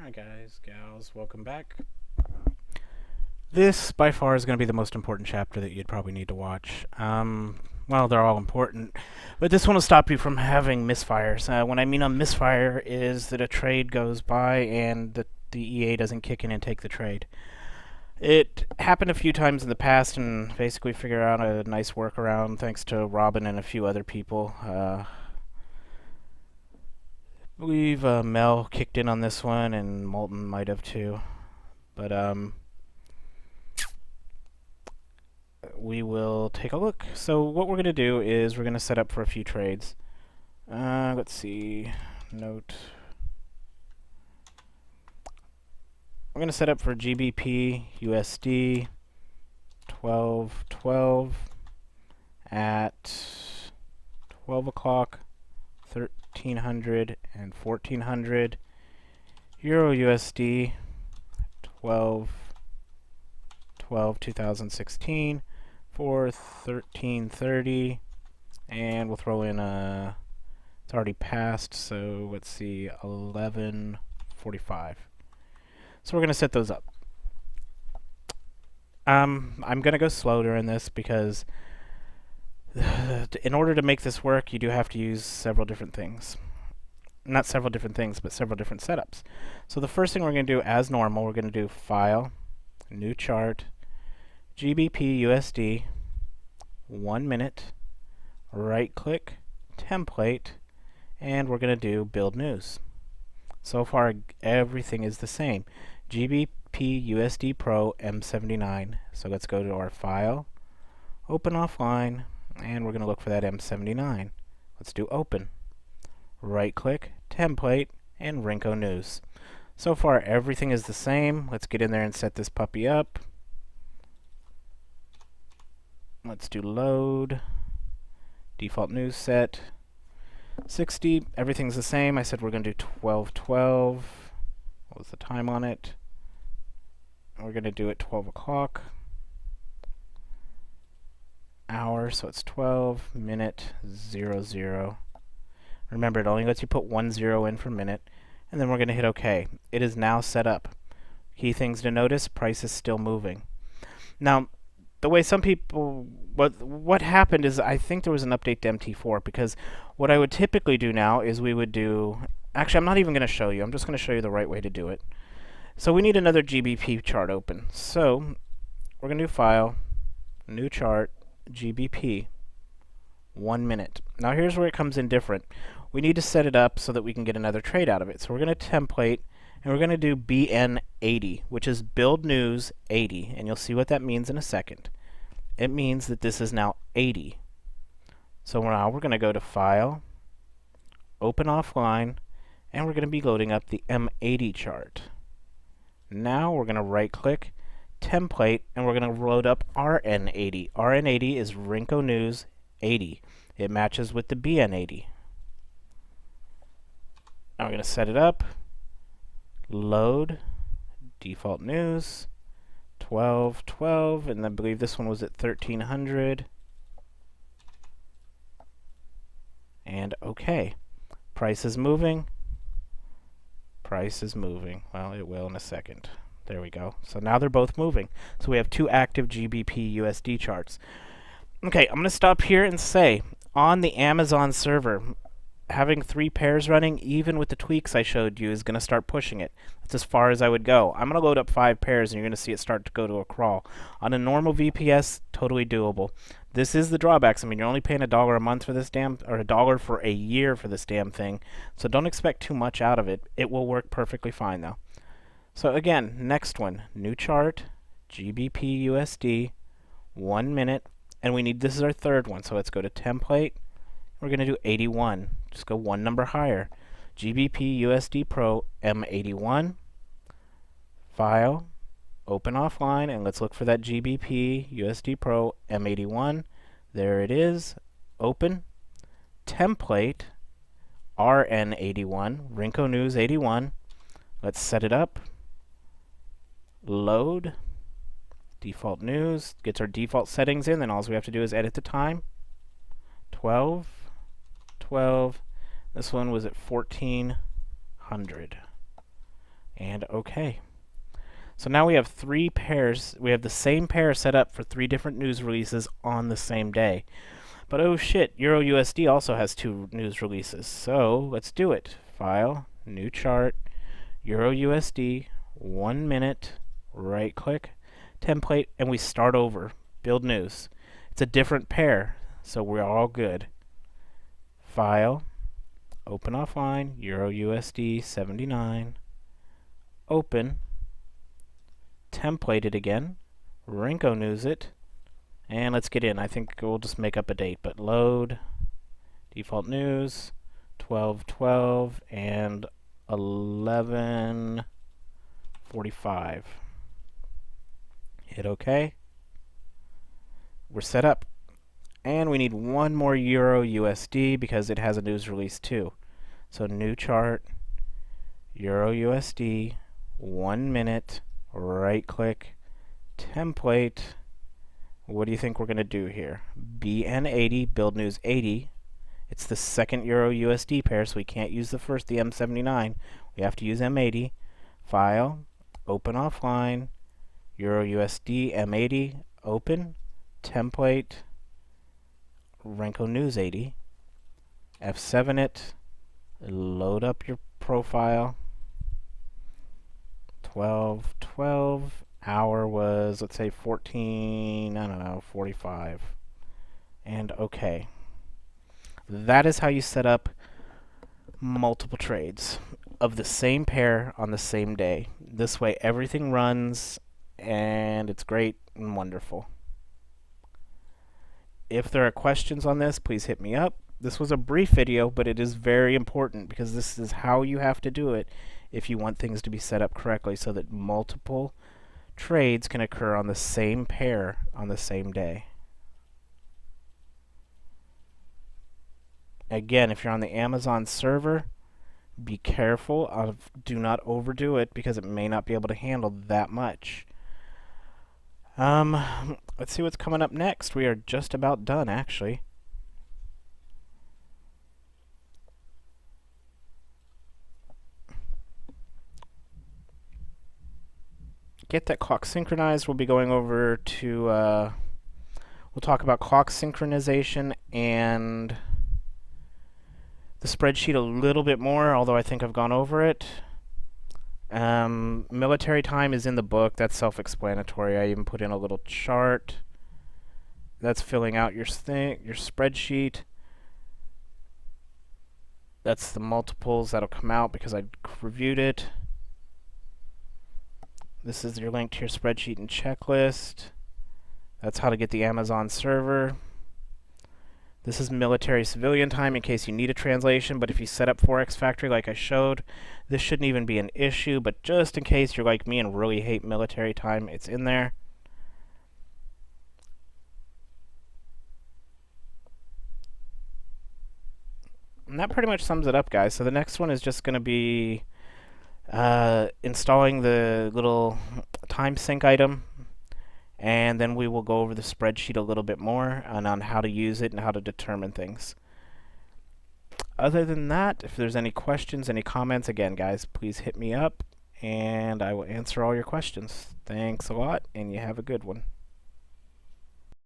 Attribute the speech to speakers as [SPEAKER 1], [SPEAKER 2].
[SPEAKER 1] Hi guys, gals, welcome back. This, by far, is going to be the most important chapter that you'd probably need to watch. Well, they're all important, but this one will stop you from having misfires. What I mean on misfire is that a trade goes by and the EA doesn't kick in and take the trade. It happened a few times in the past, and basically figured out a nice workaround thanks to Robin and a few other people. I believe Mel kicked in on this one, and Molten might have too. But we will take a look. So what we're going to do is we're going to set up for a few trades. Let's see. Note. We're going to set up for GBP USD 1212 at 12 o'clock, 1300 and 1400. Euro USD 12/12/2016 for 1330, and we'll throw in it's already passed, so let's see, 1145. So we're going to set those up. I'm going to go slow during this because in order to make this work, you do have to use several different things. Not several different things, but several different setups. So the first thing we're going to do, as normal, we're going to do File, New Chart, GBP USD, 1 minute, right-click, Template, and we're going to do Build News. So far, everything is the same. GBP USD Pro M79. So let's go to our File, Open Offline, and we're going to look for that M79. Let's do Open. Right-click, Template, and Renko News. So far, everything is the same. Let's get in there and set this puppy up. Let's do Load. Default news set. 60. Everything's the same. I said we're going to do 1212. What was the time on it? We're going to do it 12 o'clock. Hour, so it's 12, minute, 00. Remember, it only lets you put 10 in for minute, and then we're going to hit OK. It is now set up. Key things to notice: price is still moving. Now, the way some people, what happened is I think there was an update to MT4, because what I would typically do now is we would do, actually I'm not even going to show you, I'm just going to show you the right way to do it. So we need another GBP chart open. So we're going to do File, New Chart, GBP, 1 minute. Now here's where it comes in different. We need to set it up so that we can get another trade out of it. So we're going to template, and we're going to do BN80, which is Build News 80, and you'll see what that means in a second. It means that this is now 80. So now we're going to go to File, Open Offline, and we're going to be loading up the M80 chart. Now we're going to right-click, Template, and we're going to load up RN80. RN80 is Renko News 80. It matches with the BN80. Now we're going to set it up. Load, default news, 1212, and I believe this one was at 1300. And OK. Price is moving. Price is moving. Well, it will in a second. There we go. So now they're both moving. So we have two active GBP USD charts. Okay, I'm going to stop here and say, on the Amazon server, having 3 pairs running, even with the tweaks I showed you, is going to start pushing it. That's as far as I would go. I'm going to load up 5 pairs, and you're going to see it start to go to a crawl. On a normal VPS, totally doable. This is the drawbacks. I mean, you're only paying $1 a month for this damn, or $1 for a year for this damn thing. So don't expect too much out of it. It will work perfectly fine, though. So again, next one, new chart, GBP USD, 1 minute, and we need, this is our third one, so let's go to Template. We're going to do 81. Just go one number higher. GBP USD Pro M81. File, Open Offline, and let's look for that GBP USD Pro M81. There it is. Open. Template, RN81, Renko News 81. Let's set it up. Load. Default news. Gets our default settings in, then all we have to do is edit the time. 12. This one was at 1400. and OK. So now we have 3 pairs. We have the same pair set up for 3 different news releases on the same day. But oh shit, EuroUSD also has 2 news releases. So let's do it. File, new chart, EuroUSD, 1 minute, right click, template, and we start over. Build news. It's a different pair, so we're all good. File, open offline, EuroUSD 79, open, template it again, Renko news it, and let's get in. I think we'll just make up a date, but load, default news, 12/12 and 11:45. Hit OK. We're set up. And we need one more EuroUSD because it has a news release too. So new chart, EuroUSD, 1 minute, right click, template. What do you think we're going to do here? BN80, build news 80. It's the second EuroUSD pair, so we can't use the first, the M79. We have to use M80. File, open offline, EuroUSD M80, open, template, Renko News 80, F7 it, load up your profile, 12/12, hour was, let's say 45, and OK. That is how you set up multiple trades of the same pair on the same day. This way everything runs, and it's great and wonderful. If there are questions on this, please hit me up. This was a brief video, but it is very important because this is how you have to do it if you want things to be set up correctly so that multiple trades can occur on the same pair on the same day. Again, if you're on the Amazon server, be careful of do not overdo it because it may not be able to handle that much. Let's see what's coming up next. We are just about done, actually. Get that clock synchronized. We'll be going over to, we'll talk about clock synchronization and the spreadsheet a little bit more, although I think I've gone over it. Military time is in the book. That's self-explanatory. I even put in a little chart. That's filling out your spreadsheet. That's the multiples that'll come out because I reviewed it. This is your link to your spreadsheet and checklist. That's how to get the Amazon server. This is military civilian time in case you need a translation, but if you set up Forex Factory like I showed, this shouldn't even be an issue, but just in case you're like me and really hate military time, it's in there. And that pretty much sums it up, guys. So the next one is just going to be installing the little time sync item, and then we will go over the spreadsheet a little bit more and on how to use it and how to determine things. Other than that, if there's any questions, any comments, again, guys, please hit me up, and I will answer all your questions. Thanks a lot, and you have a good one.